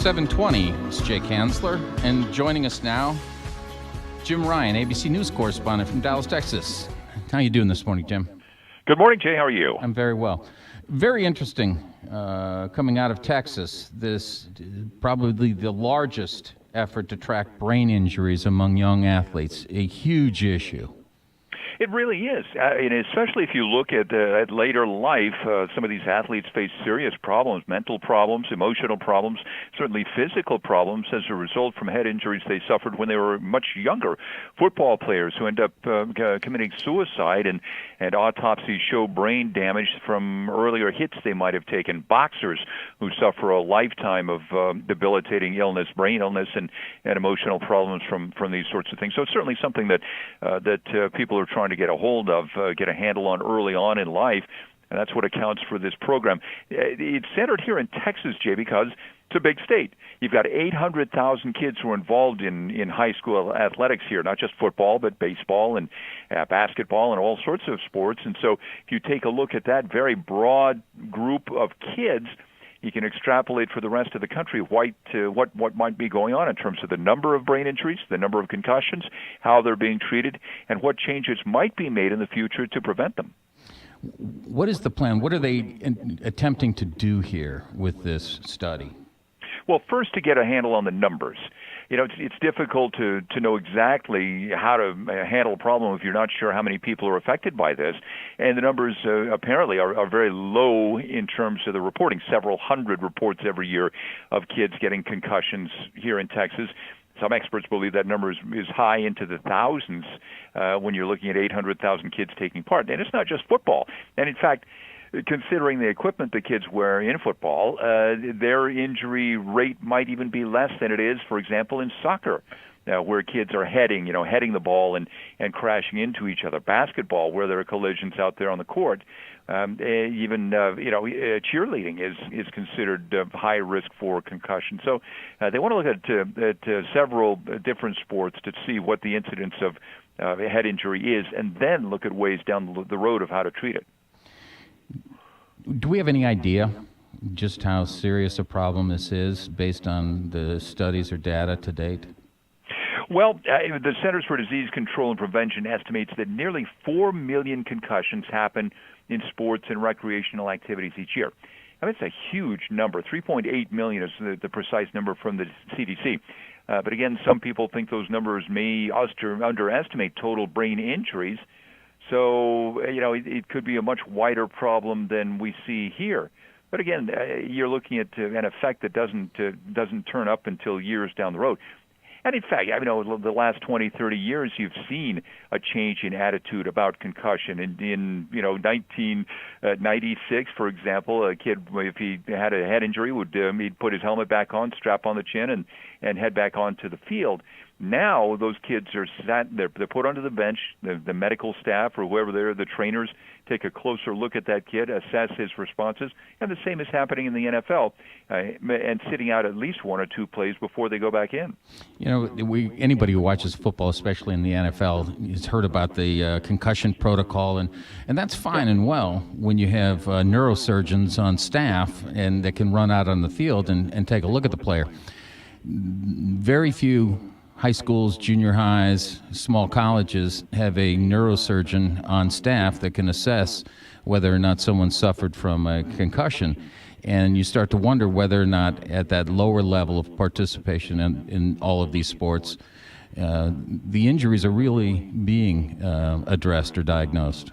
720. It's Jake Hansler, and joining us now, Jim Ryan, ABC News correspondent from Dallas, Texas. How are you doing this morning, Jim? Good morning, Jay. How are you? I'm very well. Very interesting coming out of Texas. This probably the largest effort to track brain injuries among young athletes. A huge issue. It really is, and especially if you look at later life, some of these athletes face serious problems, mental problems, emotional problems, certainly physical problems as a result from head injuries they suffered when they were much younger. Football players who end up committing suicide, and autopsies show brain damage from earlier hits they might have taken. Boxers who suffer a lifetime of debilitating illness, brain illness, and emotional problems from these sorts of things. So it's certainly something that people are trying to get a hold of, get a handle on early on in life, and that's what accounts for this program. It's centered here in Texas, Jay, because it's a big state. You've got 800,000 kids who are involved in high school athletics here, not just football, but baseball and basketball and all sorts of sports. And so if you take a look at that very broad group of kids, you can extrapolate for the rest of the country what might be going on in terms of the number of brain injuries, the number of concussions, how they're being treated, and what changes might be made in the future to prevent them. What is the plan? What are they attempting to do here with this study? Well, first, to get a handle on the numbers. You know, it's difficult to know exactly how to handle a problem if you're not sure how many people are affected by this. And the numbers apparently are very low in terms of the reporting. Several hundred reports every year of kids getting concussions here in Texas. Some experts believe that number is high into the thousands when you're looking at 800,000 kids taking part. And it's not just football. And in fact, considering the equipment the kids wear in football, their injury rate might even be less than it is, for example, in soccer, where kids are heading the ball and crashing into each other. Basketball, where there are collisions out there on the court. Cheerleading is considered high risk for concussion. So they want to look at several different sports to see what the incidence of head injury is, and then look at ways down the road of how to treat it. Do we have any idea just how serious a problem this is based on the studies or data to date? Well, the Centers for Disease Control and Prevention estimates that nearly 4 million concussions happen in sports and recreational activities each year. I mean, it's a huge number. 3.8 million is the precise number from the CDC. But again, some people think those numbers may underestimate total brain injuries. So, it could be a much wider problem than we see here. But again, you're looking at an effect that doesn't turn up until years down the road. And in fact, the last 20, 30 years, you've seen a change in attitude about concussion. In 1996, for example, a kid, if he had a head injury, he'd put his helmet back on, strap on the chin, and head back onto the field. Now those kids are they're put onto the bench. The medical staff or whoever the trainers take a closer look at that kid, assess his responses, and the same is happening in the NFL, and sitting out at least one or two plays before they go back in. Anybody who watches football, especially in the NFL, has heard about the concussion protocol, and that's fine and well when you have neurosurgeons on staff and that can run out on the field and take a look at the player. Very few high schools, junior highs, small colleges have a neurosurgeon on staff that can assess whether or not someone suffered from a concussion. And you start to wonder whether or not at that lower level of participation in all of these sports, the injuries are really being addressed or diagnosed.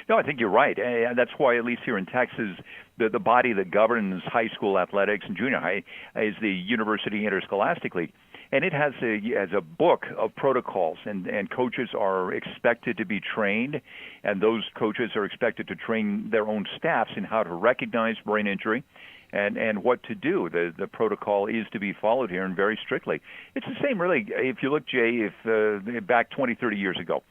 No, I think you're right. That's why, at least here in Texas, the body that governs high school athletics and junior high is the University Interscholastic League. And it has a book of protocols, and coaches are expected to be trained, and those coaches are expected to train their own staffs in how to recognize brain injury and what to do. The protocol is to be followed here, and very strictly. It's the same, really, if you look, Jay, back 20, 30 years ago.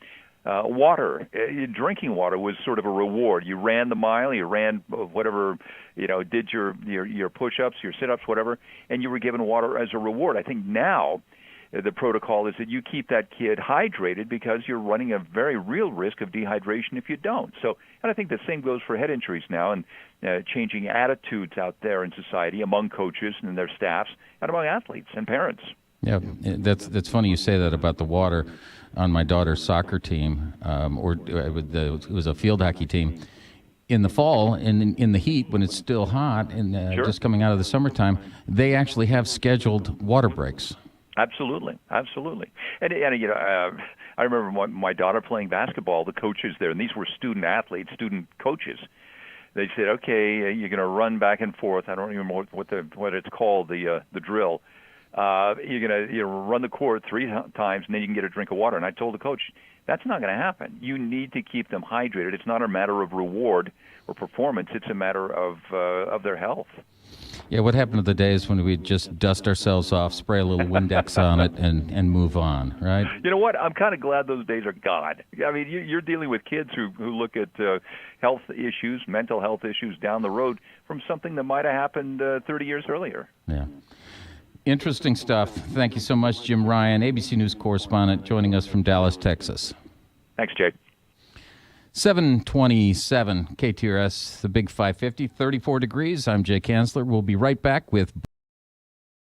Drinking water was sort of a reward. You ran the mile, you ran whatever, did your push-ups, your sit-ups, whatever, and you were given water as a reward. I think now the protocol is that you keep that kid hydrated because you're running a very real risk of dehydration if you don't. So, and I think the same goes for head injuries now, and changing attitudes out there in society among coaches and their staffs and among athletes and parents. Yeah, that's funny you say that about the water. On my daughter's soccer team, it was a field hockey team. In the fall, in the heat, when it's still hot and Sure. just coming out of the summertime, they actually have scheduled water breaks. Absolutely. And I remember my daughter playing basketball. The coaches there, and these were student athletes, student coaches. They said, "Okay, you're going to run back and forth. I don't even know what it's called, the drill. You're going to run the court 3 times, and then you can get a drink of water." And I told the coach, that's not going to happen. You need to keep them hydrated. It's not a matter of reward or performance. It's a matter of their health. Yeah, what happened to the days when we just dust ourselves off, spray a little Windex on it, and move on, right? You know what? I'm kind of glad those days are gone. I mean, you're dealing with kids who look at health issues, mental health issues down the road from something that might have happened 30 years earlier. Yeah. Interesting stuff. Thank you so much, Jim Ryan, ABC News correspondent, joining us from Dallas, Texas. Thanks, Jay. 727 KTRS, the Big 550, 34 degrees. I'm Jay Kanzler. We'll be right back with